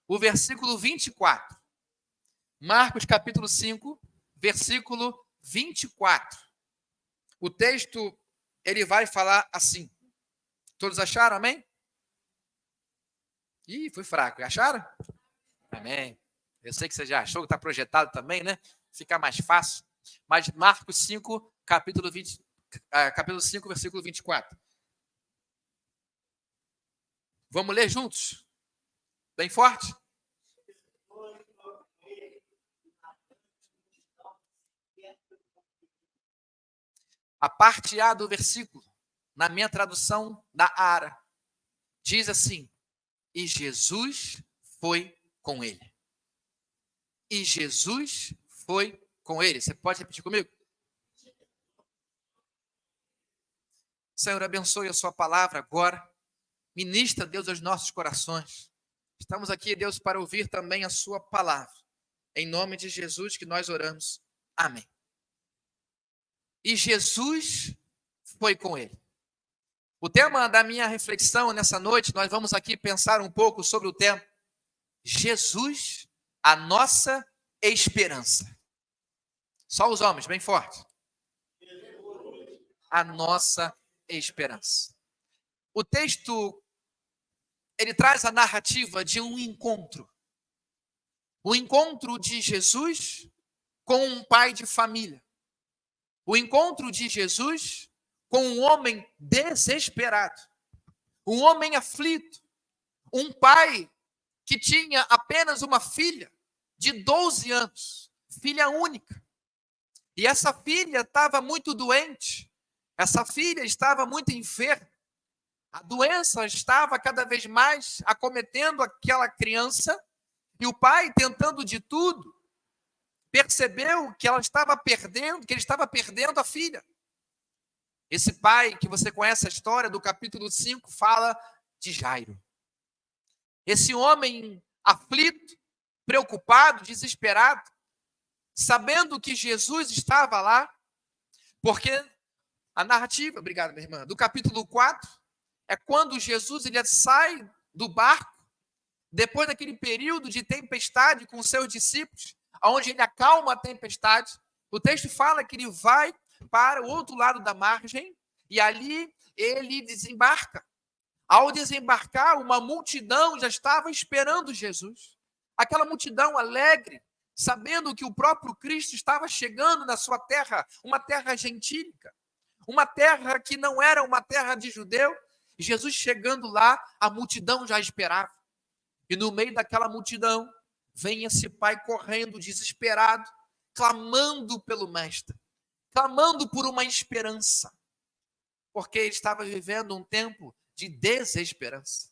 o versículo 24. Marcos capítulo 5, versículo 24. O texto, ele vai falar assim. Todos acharam, amém? Ih, foi fraco. Acharam? Amém. Eu sei que você já achou que está projetado também, né? Fica mais fácil. Mas Marcos 5, capítulo 5, versículo 24. Vamos ler juntos? Bem forte? A parte A do versículo, na minha tradução da ARA, diz assim: e Jesus foi com ele. E Jesus foi com ele. Você pode repetir comigo? Senhor, abençoe a sua palavra agora. Ministra, Deus, aos nossos corações. Estamos aqui, Deus, para ouvir também a sua palavra. Em nome de Jesus que nós oramos. Amém. E Jesus foi com ele. O tema da minha reflexão nessa noite, nós vamos aqui pensar um pouco sobre o tema Jesus, a nossa esperança. Só os homens, bem forte. A nossa esperança. O texto, ele traz a narrativa de um encontro. O encontro de Jesus com um pai de família. O encontro de Jesus com um homem desesperado. Um homem aflito. Um pai que tinha apenas uma filha de 12 anos. Filha única. E essa filha estava muito doente. Essa filha estava muito enferma. A doença estava cada vez mais acometendo aquela criança. E o pai, tentando de tudo, percebeu que ela estava perdendo, que ele estava perdendo a filha. Esse pai, que você conhece a história do capítulo 5, fala de Jairo. Esse homem aflito, preocupado, desesperado, sabendo que Jesus estava lá, porque a narrativa, obrigado, minha irmã, do capítulo 4, é quando Jesus ele sai do barco, depois daquele período de tempestade com seus discípulos, onde ele acalma a tempestade. O texto fala que ele vai para o outro lado da margem e ali ele desembarca. Ao desembarcar, uma multidão já estava esperando Jesus. Aquela multidão alegre, sabendo que o próprio Cristo estava chegando na sua terra, uma terra gentílica, uma terra que não era uma terra de judeu. Jesus chegando lá, a multidão já esperava. E no meio daquela multidão, vem esse pai correndo, desesperado, clamando pelo mestre, clamando por uma esperança, porque ele estava vivendo um tempo de desesperança.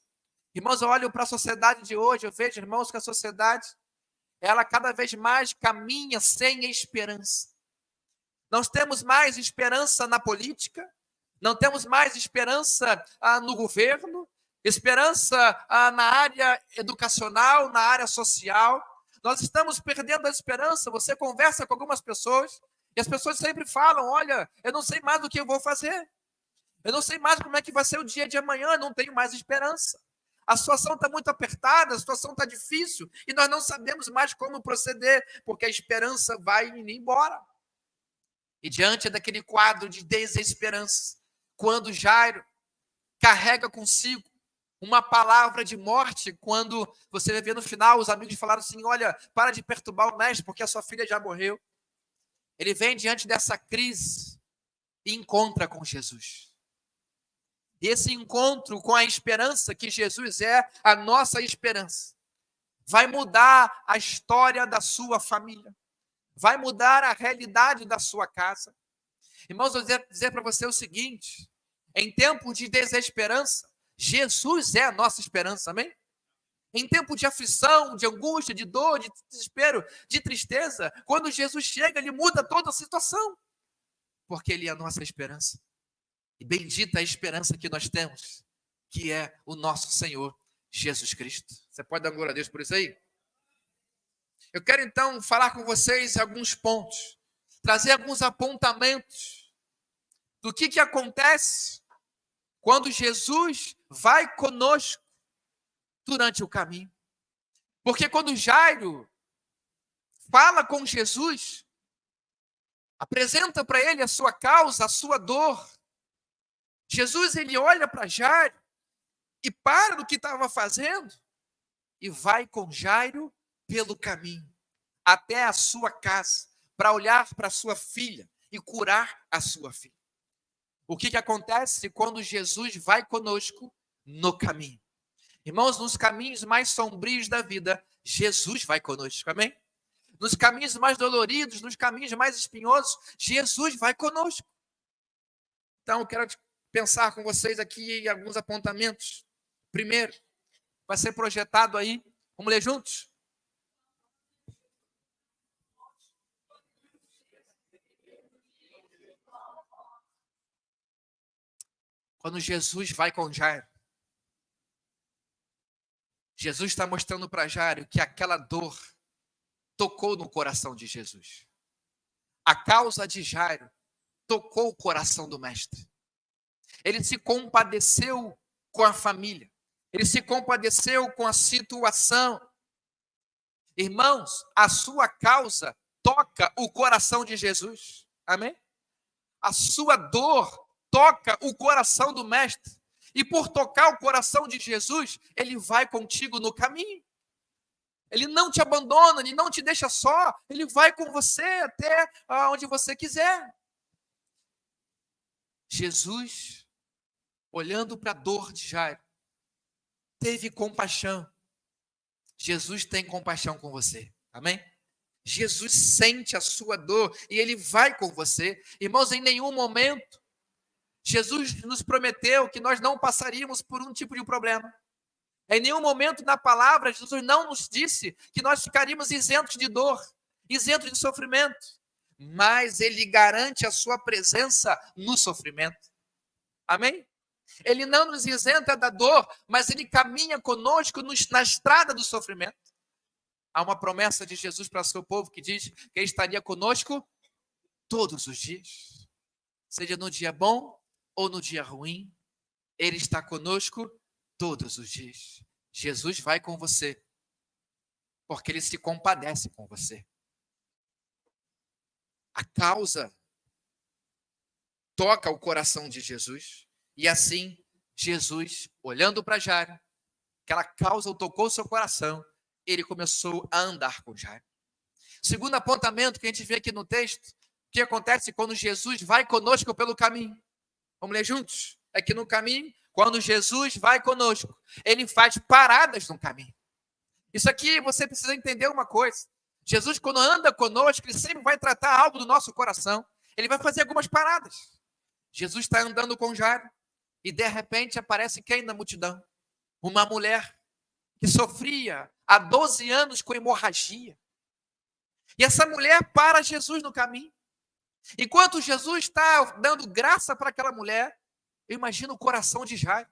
Irmãos, eu olho para a sociedade de hoje, eu vejo, irmãos, que a sociedade, ela cada vez mais caminha sem esperança. Não temos mais esperança na política, não temos mais esperança no governo, esperança na área educacional, na área social. Nós estamos perdendo a esperança. Você conversa com algumas pessoas e as pessoas sempre falam: olha, eu não sei mais o que eu vou fazer. Eu não sei mais como é que vai ser o dia de amanhã, eu não tenho mais esperança. A situação está muito apertada, a situação está difícil e nós não sabemos mais como proceder, porque a esperança vai indo embora. E diante daquele quadro de desesperança, quando Jairo carrega consigo uma palavra de morte, quando você vai ver no final, os amigos falaram assim: olha, para de perturbar o mestre, porque a sua filha já morreu. Ele vem diante dessa crise e encontra com Jesus. E esse encontro com a esperança, que Jesus é a nossa esperança, vai mudar a história da sua família, vai mudar a realidade da sua casa. Irmãos, eu vou dizer para você o seguinte: em tempo de desesperança, Jesus é a nossa esperança, amém? Em tempo de aflição, de angústia, de dor, de desespero, de tristeza, quando Jesus chega, ele muda toda a situação, porque ele é a nossa esperança. E bendita a esperança que nós temos, que é o nosso Senhor Jesus Cristo. Você pode dar glória a Deus por isso aí? Eu quero então falar com vocês alguns pontos, trazer alguns apontamentos do que acontece quando Jesus vai conosco durante o caminho. Porque quando Jairo fala com Jesus, apresenta para ele a sua causa, a sua dor, Jesus ele olha para Jairo e para do que estava fazendo e vai com Jairo pelo caminho até a sua casa para olhar para sua filha e curar a sua filha. O que acontece quando Jesus vai conosco no caminho? Irmãos, nos caminhos mais sombrios da vida, Jesus vai conosco, amém? Nos caminhos mais doloridos, nos caminhos mais espinhosos, Jesus vai conosco. Então, eu quero pensar com vocês aqui em alguns apontamentos. Primeiro, vai ser projetado aí, vamos ler juntos? Quando Jesus vai com Jairo, Jesus está mostrando para Jairo que aquela dor tocou no coração de Jesus. A causa de Jairo tocou o coração do mestre. Ele se compadeceu com a família. Ele se compadeceu com a situação. Irmãos, a sua causa toca o coração de Jesus. Amém? A sua dor toca o coração do mestre. E por tocar o coração de Jesus, ele vai contigo no caminho. Ele não te abandona, ele não te deixa só, ele vai com você até onde você quiser. Jesus, olhando para a dor de Jairo, teve compaixão. Jesus tem compaixão com você, amém? Jesus sente a sua dor e ele vai com você. Irmãos, em nenhum momento, Jesus nos prometeu que nós não passaríamos por um tipo de problema. Em nenhum momento na palavra, Jesus não nos disse que nós ficaríamos isentos de dor, isentos de sofrimento. Mas ele garante a sua presença no sofrimento. Amém? Ele não nos isenta da dor, mas ele caminha conosco na estrada do sofrimento. Há uma promessa de Jesus para o seu povo que diz que ele estaria conosco todos os dias. Seja no dia bom ou no dia ruim, ele está conosco todos os dias. Jesus vai com você, porque ele se compadece com você. A causa toca o coração de Jesus, e assim, Jesus, olhando para Jairo, aquela causa tocou o seu coração, ele começou a andar com Jairo. Segundo apontamento que a gente vê aqui no texto, o que acontece quando Jesus vai conosco pelo caminho? Vamos ler juntos? Aqui no caminho, quando Jesus vai conosco, ele faz paradas no caminho. Isso aqui você precisa entender uma coisa. Jesus, quando anda conosco, ele sempre vai tratar algo do nosso coração. Ele vai fazer algumas paradas. Jesus está andando com Jairo e de repente aparece quem na multidão? Uma mulher que sofria há 12 anos com hemorragia. E essa mulher para Jesus no caminho. Enquanto Jesus está dando graça para aquela mulher, eu imagino o coração de Jairo.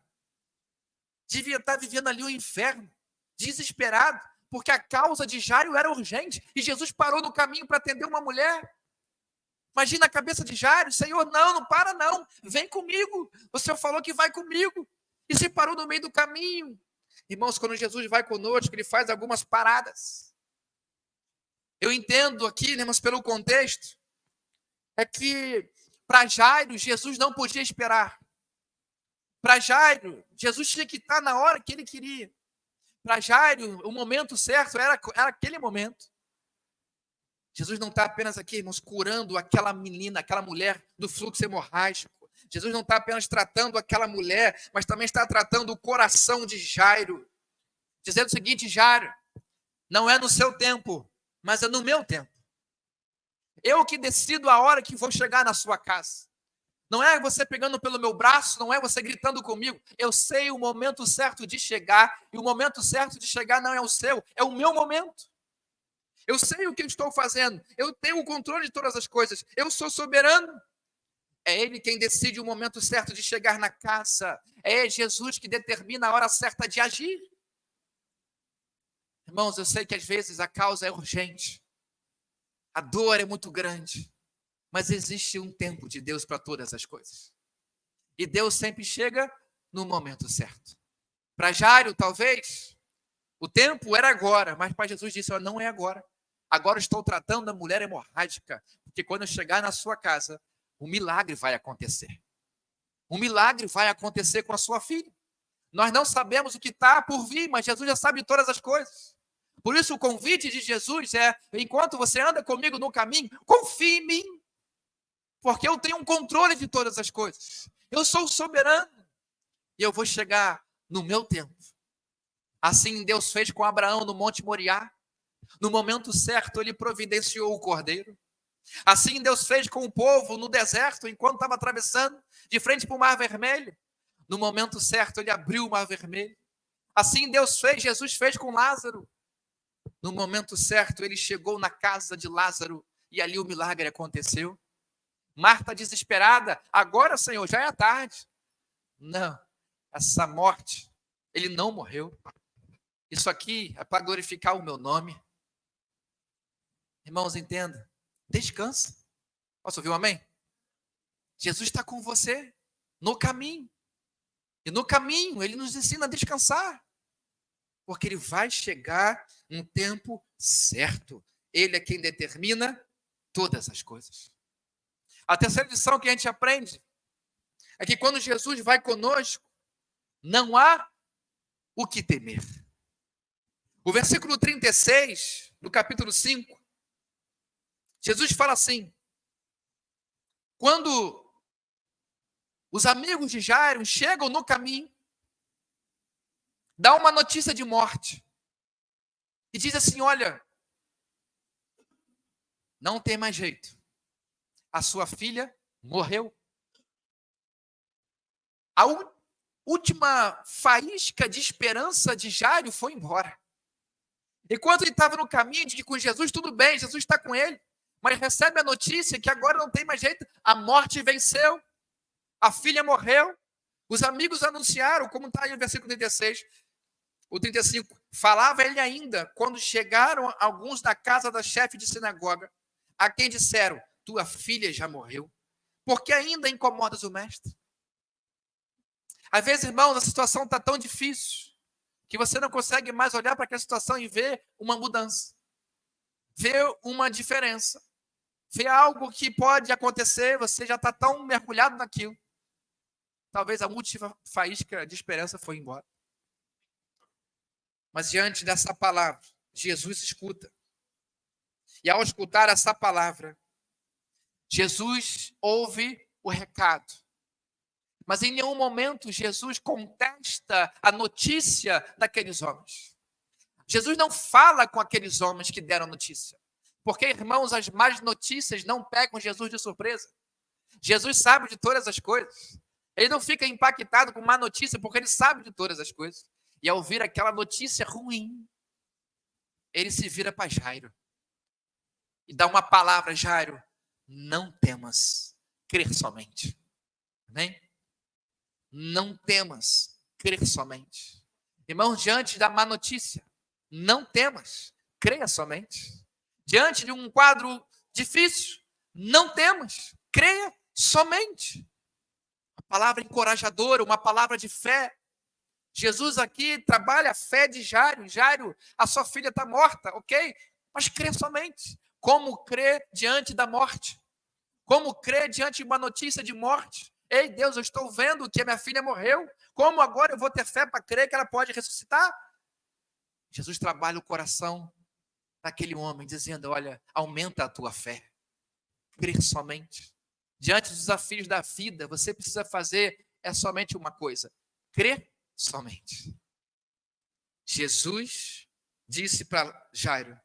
Devia estar vivendo ali um inferno, desesperado, porque a causa de Jairo era urgente. E Jesus parou no caminho para atender uma mulher. Imagina a cabeça de Jairo: Senhor, não para não, vem comigo. O Senhor falou que vai comigo. E se parou no meio do caminho. Irmãos, quando Jesus vai conosco, ele faz algumas paradas. Eu entendo aqui, irmãos, pelo contexto, é que para Jairo, Jesus não podia esperar. Para Jairo, Jesus tinha que estar na hora que ele queria. Para Jairo, o momento certo era aquele momento. Jesus não está apenas aqui, irmãos, curando aquela menina, aquela mulher do fluxo hemorrágico. Jesus não está apenas tratando aquela mulher, mas também está tratando o coração de Jairo. Dizendo o seguinte: Jairo, não é no seu tempo, mas é no meu tempo. Eu que decido a hora que vou chegar na sua casa. Não é você pegando pelo meu braço, não é você gritando comigo. Eu sei o momento certo de chegar, e o momento certo de chegar não é o seu, é o meu momento. Eu sei o que eu estou fazendo, eu tenho o controle de todas as coisas, eu sou soberano. É ele quem decide o momento certo de chegar na casa. É Jesus que determina a hora certa de agir. Irmãos, eu sei que às vezes a causa é urgente, a dor é muito grande, mas existe um tempo de Deus para todas as coisas. E Deus sempre chega no momento certo. Para Jairo, talvez, O tempo era agora, mas Pai Jesus disse, não é agora. Agora eu estou tratando da mulher hemorrágica, porque quando eu chegar na sua casa, um milagre vai acontecer. Um milagre vai acontecer com a sua filha. Nós não sabemos o que está por vir, mas Jesus já sabe todas as coisas. Por isso o convite de Jesus é, enquanto você anda comigo no caminho, confie em mim, porque eu tenho um controle de todas as coisas. Eu sou soberano e eu vou chegar no meu tempo. Assim Deus fez com Abraão no Monte Moriá. No momento certo, ele providenciou o cordeiro. Assim Deus fez com o povo no deserto, enquanto estava atravessando de frente para o Mar Vermelho. No momento certo, ele abriu o Mar Vermelho. Assim Deus fez, Jesus fez com Lázaro. No momento certo, ele chegou na casa de Lázaro e ali o milagre aconteceu. Marta desesperada, agora, Senhor, já é tarde. Não, essa morte, ele não morreu. Isso aqui é para glorificar o meu nome. Irmãos, entenda, descansa. Posso ouvir um amém? Jesus está com você no caminho. E no caminho, ele nos ensina a descansar. Porque ele vai chegar no tempo certo. Ele é quem determina todas as coisas. A terceira lição que a gente aprende é que quando Jesus vai conosco, não há o que temer. O versículo 36, do capítulo 5, Jesus fala assim: quando os amigos de Jairo chegam no caminho, dá uma notícia de morte e diz assim: olha, não tem mais jeito, a sua filha morreu. A última faísca de esperança de Jairo foi embora. Enquanto ele estava no caminho de que com Jesus tudo bem, Jesus está com ele, mas recebe a notícia que agora não tem mais jeito, a morte venceu, a filha morreu. Os amigos anunciaram, como está aí no versículo 36, o 35, falava ele ainda, quando chegaram alguns da casa da chefe de sinagoga, a quem disseram, tua filha já morreu, porque ainda incomodas o mestre? Às vezes, irmãos, a situação está tão difícil, que você não consegue mais olhar para aquela situação e ver uma mudança, ver uma diferença, ver algo que pode acontecer, você já está tão mergulhado naquilo. Talvez a última faísca de esperança foi embora. Mas diante dessa palavra, Jesus escuta. E ao escutar essa palavra, Jesus ouve o recado. Mas em nenhum momento Jesus contesta a notícia daqueles homens. Jesus não fala com aqueles homens que deram notícia. Porque, irmãos, as más notícias não pegam Jesus de surpresa. Jesus sabe de todas as coisas. Ele não fica impactado com má notícia, porque ele sabe de todas as coisas. E ao ouvir aquela notícia ruim, ele se vira para Jairo. E dá uma palavra: Jairo, não temas, crer somente. Amém? Não temas, crer somente. Irmãos, diante da má notícia, não temas, creia somente. Diante de um quadro difícil, não temas, creia somente. Uma palavra encorajadora, uma palavra de fé. Jesus aqui trabalha a fé de Jairo. Jairo, a sua filha está morta, ok? Mas crê somente. Como crer diante da morte? Como crer diante de uma notícia de morte? Ei, Deus, eu estou vendo que a minha filha morreu. Como agora eu vou ter fé para crer que ela pode ressuscitar? Jesus trabalha o coração daquele homem, dizendo, olha, aumenta a tua fé. Crer somente. Diante dos desafios da vida, você precisa fazer somente uma coisa: crer somente. Jesus disse para Jairo,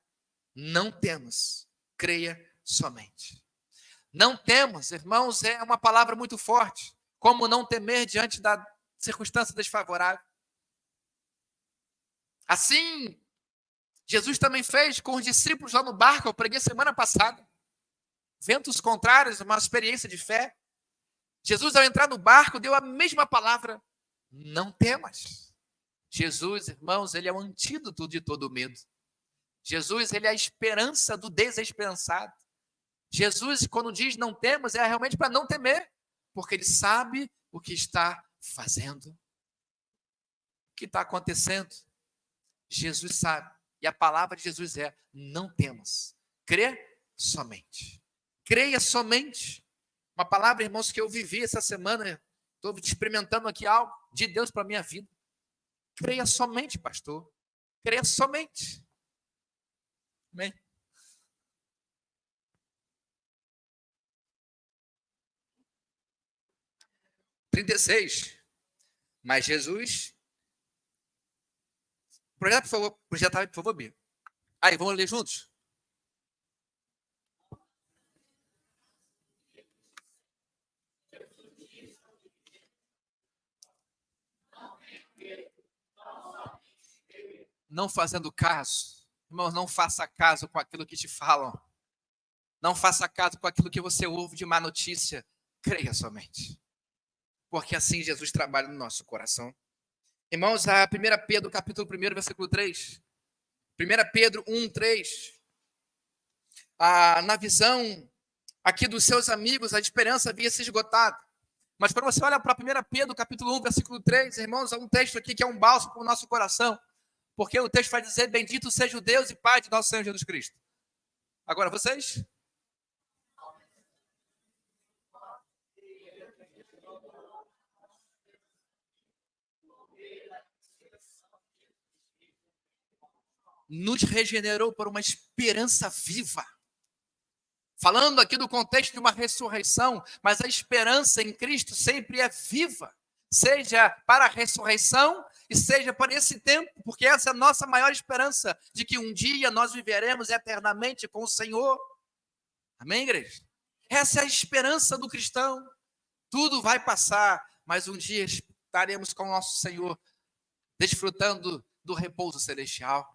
não temas, creia somente. Não temas, irmãos, é uma palavra muito forte. Como não temer diante da circunstância desfavorável. Assim, Jesus também fez com os discípulos lá no barco. Eu preguei semana passada. Ventos contrários, uma experiência de fé. Jesus, ao entrar no barco, deu a mesma palavra: não temas. Jesus, irmãos, ele é o antídoto de todo medo. Jesus, ele é a esperança do desesperançado. Jesus, quando diz não temas, é realmente para não temer, porque ele sabe o que está fazendo. O que está acontecendo? Jesus sabe. E a palavra de Jesus é: não temas, crê somente. Creia somente. Uma palavra, irmãos, que eu vivi essa semana. Estou experimentando aqui algo de Deus para a minha vida. Creia somente, pastor. Creia somente. Amém? 36. Mas Jesus. Projeta, por favor. Projeta, por favor, Bia. Aí, vamos ler juntos? Não fazendo caso. Irmãos, não faça caso com aquilo que te falam. Não faça caso com aquilo que você ouve de má notícia. Creia somente. Porque assim Jesus trabalha no nosso coração. Irmãos, a 1 Pedro, capítulo 1, versículo 3. 1 Pedro 1, 3. Na visão aqui dos seus amigos, a esperança havia se esgotado. Mas quando você olha para 1 Pedro, capítulo 1, versículo 3, irmãos, há um texto aqui que é um bálsamo para o nosso coração. Porque o texto vai dizer: bendito seja o Deus e Pai de nosso Senhor Jesus Cristo. Agora, vocês? Nos regenerou por uma esperança viva. Falando aqui do contexto de uma ressurreição, mas a esperança em Cristo sempre é viva, seja para a ressurreição e seja para esse tempo, porque essa é a nossa maior esperança, de que um dia nós viveremos eternamente com o Senhor. Amém, igreja? Essa é a esperança do cristão. Tudo vai passar, mas um dia estaremos com o nosso Senhor, desfrutando do repouso celestial.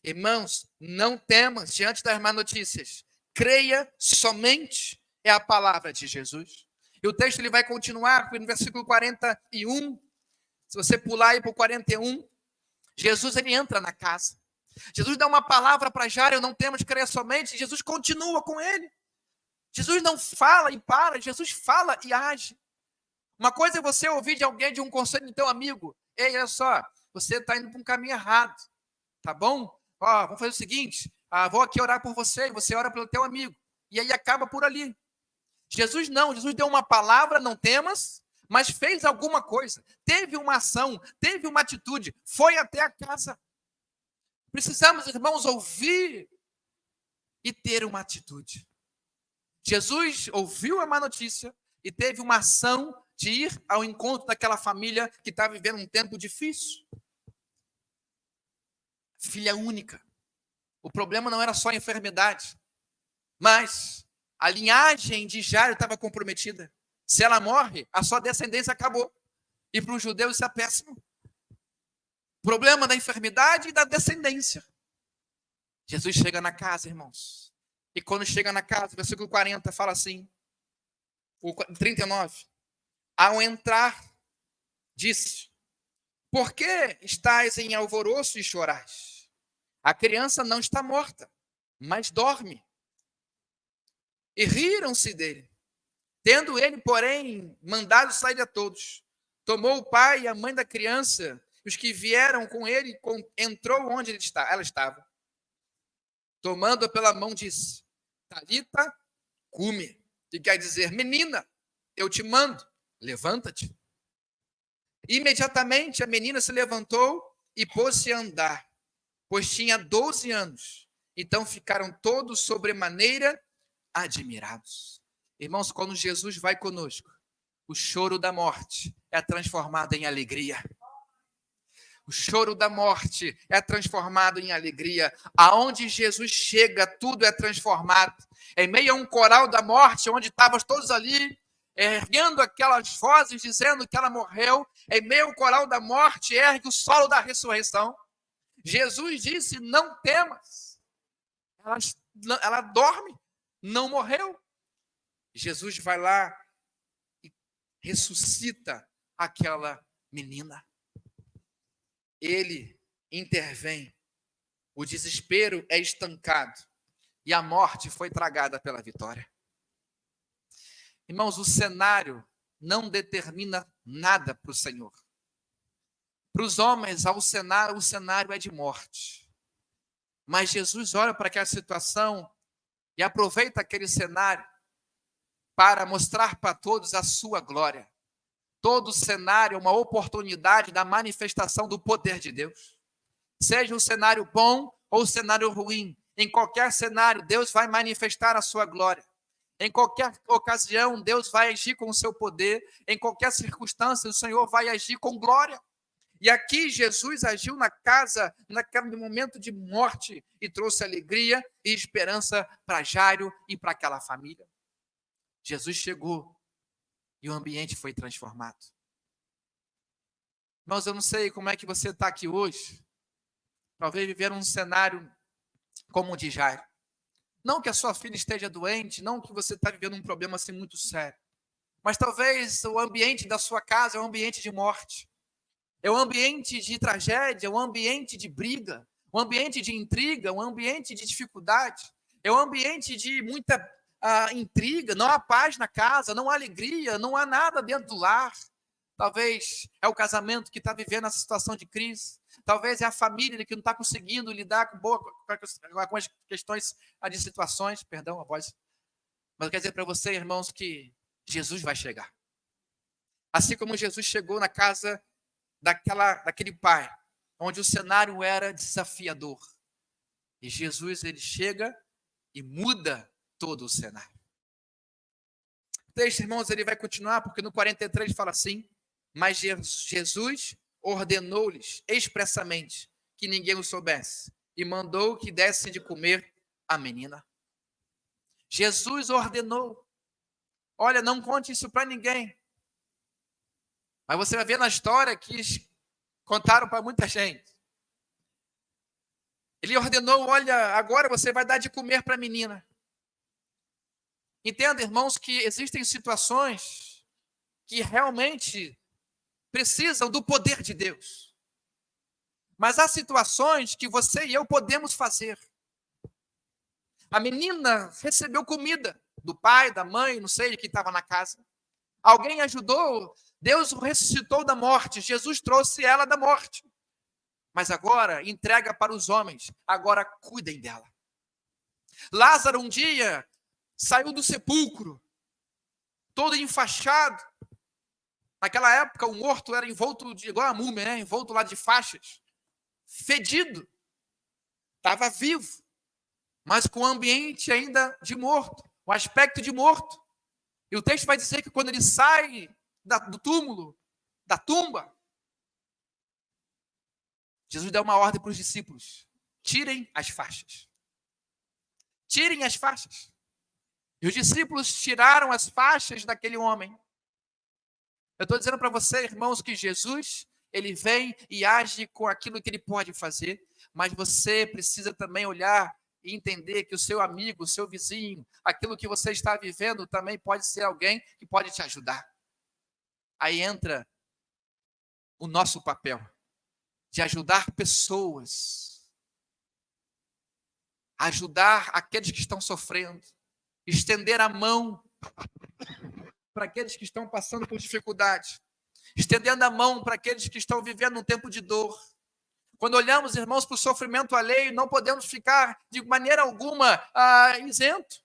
Irmãos, não temas diante das más notícias. Creia somente, é a palavra de Jesus. E o texto ele vai continuar no versículo 41. Se você pular aí para o 41, Jesus ele entra na casa. Jesus dá uma palavra para Jairo: não temos que crer somente. Jesus continua com ele. Jesus não fala e para, Jesus fala e age. Uma coisa é você ouvir de alguém, de um conselho do teu amigo: ei, olha só, você está indo para um caminho errado, tá bom? Vamos fazer o seguinte, vou aqui orar por você, e você ora pelo teu amigo. E aí acaba por ali. Jesus não, Jesus deu uma palavra: não temas, mas fez alguma coisa, teve uma ação, teve uma atitude, foi até a casa. Precisamos, irmãos, ouvir e ter uma atitude. Jesus ouviu a má notícia e teve uma ação de ir ao encontro daquela família que está vivendo um tempo difícil. Filha única. O problema não era só a enfermidade, mas a linhagem de Jairo estava comprometida. Se ela morre, a sua descendência acabou. E para os judeus isso é péssimo. Problema da enfermidade e da descendência. Jesus chega na casa, irmãos. E quando chega na casa, o versículo 40 fala assim, o 39. Ao entrar, disse: por que estáis em alvoroço e chorais? A criança não está morta, mas dorme. E riram-se dele. Tendo ele, porém, mandado sair a todos, tomou o pai e a mãe da criança, os que vieram com ele, entrou onde ela estava. Tomando-a pela mão, disse: Talita, cume, que quer dizer: menina, eu te mando, levanta-te. Imediatamente a menina se levantou e pôs-se a andar, pois tinha 12 anos. Então ficaram todos sobremaneira admirados. Irmãos, quando Jesus vai conosco, o choro da morte é transformado em alegria. O choro da morte é transformado em alegria. Aonde Jesus chega, tudo é transformado. Em meio a um coral da morte, onde estavam todos ali, erguendo aquelas vozes, dizendo que ela morreu, em meio ao coral da morte, ergue o solo da ressurreição. Jesus disse: não temas. Ela dorme, não morreu. Jesus vai lá e ressuscita aquela menina. Ele intervém, o desespero é estancado e a morte foi tragada pela vitória. Irmãos, o cenário não determina nada para o Senhor. Para os homens, o cenário é de morte. Mas Jesus olha para aquela situação e aproveita aquele cenário para mostrar para todos a sua glória. Todo cenário é uma oportunidade da manifestação do poder de Deus. Seja um cenário bom ou um cenário ruim, em qualquer cenário, Deus vai manifestar a sua glória. Em qualquer ocasião, Deus vai agir com o seu poder. Em qualquer circunstância, o Senhor vai agir com glória. E aqui Jesus agiu na casa, naquele momento de morte, e trouxe alegria e esperança para Jairo e para aquela família. Jesus chegou e o ambiente foi transformado. Irmãos, eu não sei como é que você está aqui hoje. Talvez viver um cenário como o de Jairo. Não que a sua filha esteja doente, não que você está vivendo um problema assim muito sério. Mas talvez o ambiente da sua casa é um ambiente de morte. É um ambiente de tragédia, é um ambiente de briga, um ambiente de intriga, um ambiente de dificuldade. É um ambiente de muita intriga, não há paz na casa, não há alegria, não há nada dentro do lar. Talvez é o casamento que está vivendo essa situação de crise. Talvez é a família que não está conseguindo lidar com as questões de situações. Perdão a voz. Mas eu quero dizer para você, irmãos, que Jesus vai chegar. Assim como Jesus chegou na casa daquele pai, onde o cenário era desafiador. E Jesus, ele chega e muda todo o cenário. O texto, irmãos, ele vai continuar, porque no 43 fala assim: mas Jesus ordenou-lhes expressamente que ninguém o soubesse e mandou que dessem de comer a menina. Jesus ordenou: olha, não conte isso para ninguém. Mas você vai ver na história que contaram para muita gente. Ele ordenou: olha, agora você vai dar de comer para a menina. Entenda, irmãos, que existem situações que realmente precisam do poder de Deus. Mas há situações que você e eu podemos fazer. A menina recebeu comida do pai, da mãe, não sei de quem estava na casa. Alguém ajudou, Deus o ressuscitou da morte, Jesus trouxe ela da morte. Mas agora entrega para os homens, agora cuidem dela. Lázaro um dia saiu do sepulcro, todo enfaixado. Naquela época o morto era envolto igual a múmia, né? Envolto lá de faixas, fedido. Estava vivo, mas com o ambiente ainda de morto, o aspecto de morto. E o texto vai dizer que quando ele sai do túmulo, da tumba, Jesus dá uma ordem para os discípulos: tirem as faixas. Tirem as faixas. E os discípulos tiraram as faixas daquele homem. Eu estou dizendo para você, irmãos, que Jesus, ele vem e age com aquilo que ele pode fazer, mas você precisa também olhar e entender que o seu amigo, o seu vizinho, aquilo que você está vivendo também pode ser alguém que pode te ajudar. Aí entra o nosso papel de ajudar pessoas, ajudar aqueles que estão sofrendo, estender a mão para aqueles que estão passando por dificuldade, estendendo a mão para aqueles que estão vivendo um tempo de dor. Quando olhamos, irmãos, para o sofrimento alheio, não podemos ficar de maneira alguma isento.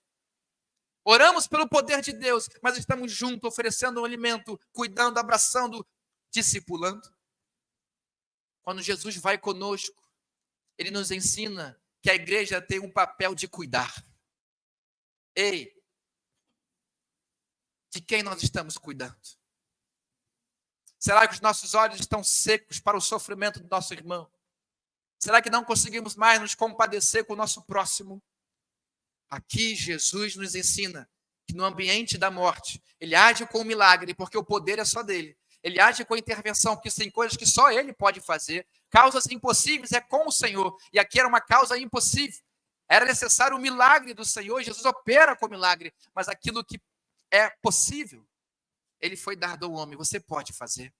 Oramos pelo poder de Deus, mas estamos juntos, oferecendo um alimento, cuidando, abraçando, discipulando. Quando Jesus vai conosco, ele nos ensina que a igreja tem um papel de cuidar. Ei, de quem nós estamos cuidando? Será que os nossos olhos estão secos para o sofrimento do nosso irmão? Será que não conseguimos mais nos compadecer com o nosso próximo? Aqui Jesus nos ensina que no ambiente da morte, ele age com o milagre, porque o poder é só dele. Ele age com a intervenção, porque tem coisas que só ele pode fazer. Causas impossíveis é com o Senhor. E aqui era uma causa impossível. Era necessário o milagre do Senhor. Jesus opera com o milagre. Mas aquilo que é possível, ele foi dado ao homem. Você pode fazer.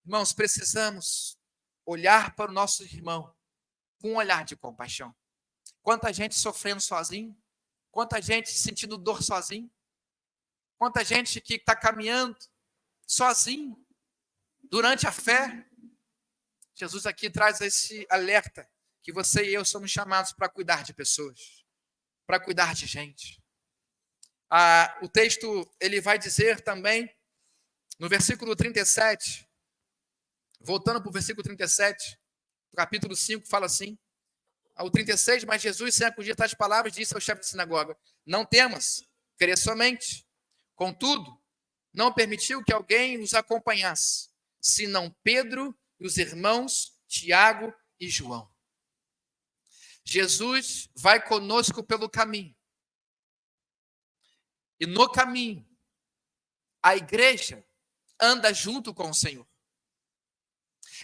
Irmãos, precisamos olhar para o nosso irmão com um olhar de compaixão. Quanta gente sofrendo sozinho, quanta gente sentindo dor sozinho, quanta gente que está caminhando sozinho durante a fé, Jesus aqui traz esse alerta que você e eu somos chamados para cuidar de pessoas, para cuidar de gente. O texto ele vai dizer também, no versículo 37, voltando para o versículo 37, capítulo 5, fala assim, ao 36, mas Jesus, sem acudir tais palavras, disse ao chefe da sinagoga, não temas, crê somente. Contudo, não permitiu que alguém os acompanhasse, senão Pedro e os irmãos Tiago e João. Jesus vai conosco pelo caminho. E no caminho, a igreja anda junto com o Senhor.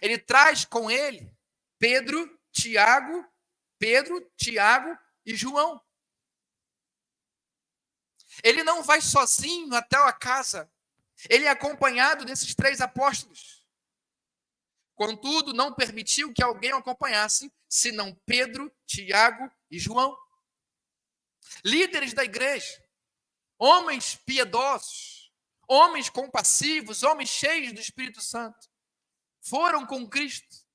Ele traz com ele Pedro, Tiago e João. Ele não vai sozinho até a casa. Ele é acompanhado desses 3 apóstolos. Contudo, não permitiu que alguém o acompanhasse, senão Pedro, Tiago e João. Líderes da igreja, homens piedosos, homens compassivos, homens cheios do Espírito Santo, foram com Cristo.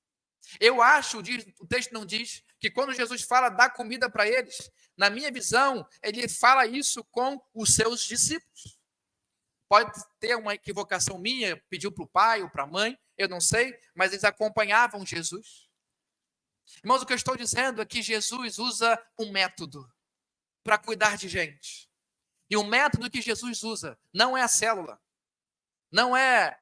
Eu acho, o texto não diz, que quando Jesus fala dar comida para eles, na minha visão, ele fala isso com os seus discípulos. Pode ter uma equivocação minha, pediu para o pai ou para a mãe, eu não sei, mas eles acompanhavam Jesus. Irmãos, o que eu estou dizendo é que Jesus usa um método para cuidar de gente. E o método que Jesus usa não é a célula, não é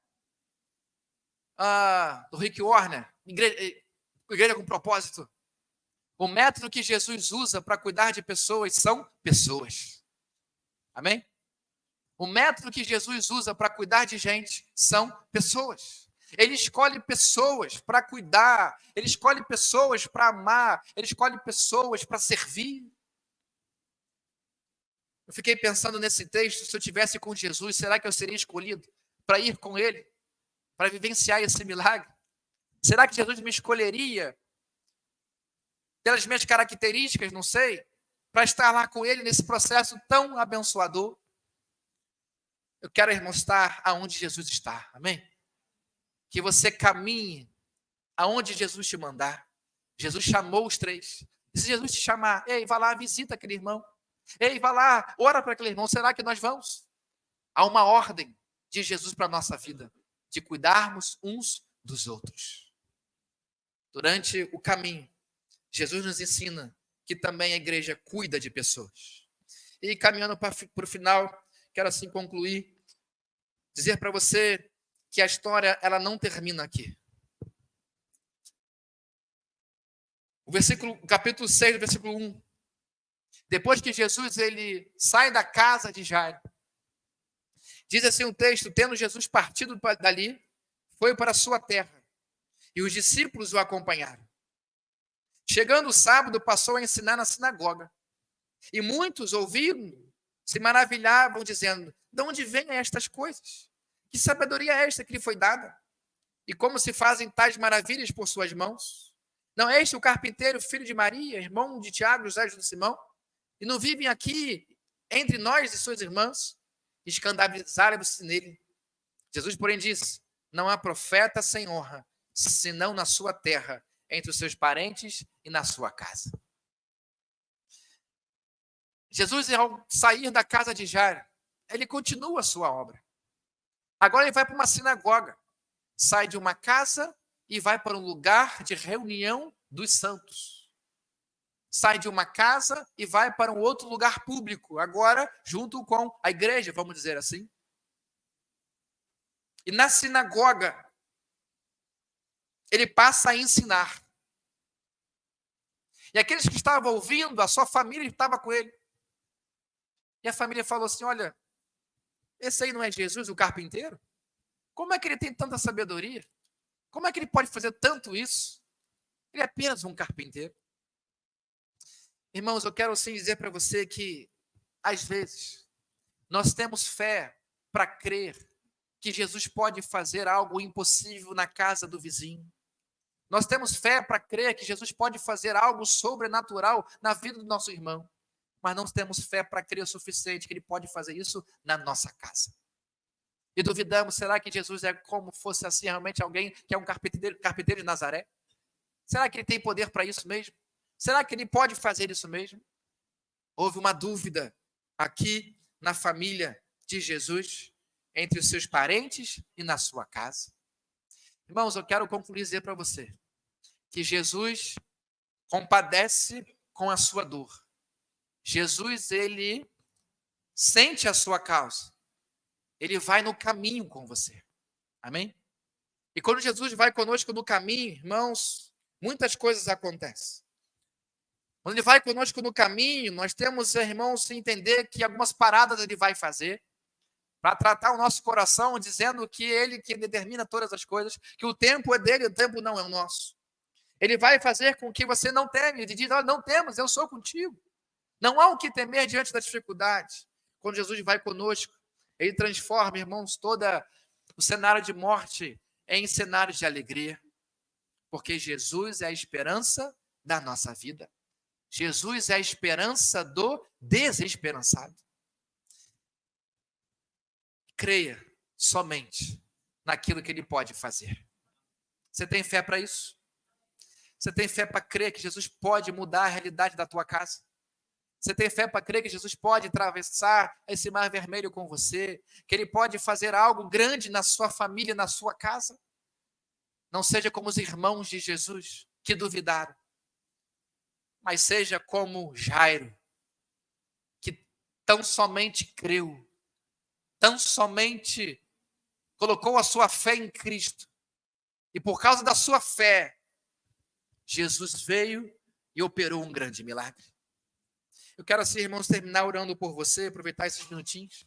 do Rick Warner, igreja com propósito. O método que Jesus usa para cuidar de pessoas são pessoas. Amém? O método que Jesus usa para cuidar de gente são pessoas. Ele escolhe pessoas para cuidar, ele escolhe pessoas para amar, ele escolhe pessoas para servir. Eu fiquei pensando nesse texto, se eu tivesse com Jesus, será que eu seria escolhido para ir com ele, para vivenciar esse milagre? Será que Jesus me escolheria pelas minhas características, não sei, para estar lá com ele nesse processo tão abençoador? Eu quero, irmão, estar aonde Jesus está, amém? Que você caminhe aonde Jesus te mandar. Jesus chamou os 3. E se Jesus te chamar, ei, vá lá, visita aquele irmão. Ei, vá lá, ora para aquele irmão. Será que nós vamos? Há uma ordem de Jesus para a nossa vida, de cuidarmos uns dos outros. Durante o caminho, Jesus nos ensina que também a igreja cuida de pessoas. E caminhando para o final, quero assim concluir, dizer para você que a história ela não termina aqui. O capítulo 6, versículo 1. Depois que Jesus ele sai da casa de Jairo, diz assim o texto, tendo Jesus partido dali, foi para a sua terra, e os discípulos o acompanharam. Chegando o sábado, passou a ensinar na sinagoga, e muitos ouvindo, se maravilhavam, dizendo, de onde vêm estas coisas? Que sabedoria é esta que lhe foi dada? E como se fazem tais maravilhas por suas mãos? Não é este o carpinteiro, filho de Maria, irmão de Tiago, José e de Simão? E não vivem aqui entre nós e suas irmãs? Escandalizaram-se nele. Jesus, porém, disse, não há profeta sem honra, senão na sua terra, entre os seus parentes e na sua casa. Jesus, ao sair da casa de Jairo, ele continua a sua obra. Agora ele vai para uma sinagoga, sai de uma casa e vai para um lugar de reunião dos santos. Sai de uma casa e vai para um outro lugar público, agora junto com a igreja, vamos dizer assim. E na sinagoga, ele passa a ensinar. E aqueles que estavam ouvindo, a sua família estava com ele. E a família falou assim, olha, esse aí não é Jesus, o carpinteiro? Como é que ele tem tanta sabedoria? Como é que ele pode fazer tanto isso? Ele é apenas um carpinteiro. Irmãos, eu quero sim dizer para você que, às vezes, nós temos fé para crer que Jesus pode fazer algo impossível na casa do vizinho. Nós temos fé para crer que Jesus pode fazer algo sobrenatural na vida do nosso irmão. Mas não temos fé para crer o suficiente que ele pode fazer isso na nossa casa. E duvidamos, será que Jesus é como fosse assim realmente alguém que é um carpinteiro de Nazaré? Será que ele tem poder para isso mesmo? Será que ele pode fazer isso mesmo? Houve uma dúvida aqui na família de Jesus, entre os seus parentes e na sua casa. Irmãos, eu quero concluir dizer para você que Jesus compadece com a sua dor. Jesus, ele sente a sua causa. Ele vai no caminho com você. Amém? E quando Jesus vai conosco no caminho, irmãos, muitas coisas acontecem. Quando ele vai conosco no caminho, nós temos, irmãos, que entender que algumas paradas ele vai fazer para tratar o nosso coração, dizendo que ele que determina todas as coisas, que o tempo é dele, o tempo não é o nosso. Ele vai fazer com que você não teme, ele diz, não temos, eu sou contigo. Não há o que temer diante da dificuldade. Quando Jesus vai conosco, ele transforma, irmãos, todo o cenário de morte em cenário de alegria, porque Jesus é a esperança da nossa vida. Jesus é a esperança do desesperançado. Creia somente naquilo que ele pode fazer. Você tem fé para isso? Você tem fé para crer que Jesus pode mudar a realidade da tua casa? Você tem fé para crer que Jesus pode atravessar esse mar vermelho com você? Que ele pode fazer algo grande na sua família, na sua casa? Não seja como os irmãos de Jesus que duvidaram, mas seja como Jairo, que tão somente creu, tão somente colocou a sua fé em Cristo. E por causa da sua fé, Jesus veio e operou um grande milagre. Eu quero assim, irmãos, terminar orando por você, aproveitar esses minutinhos.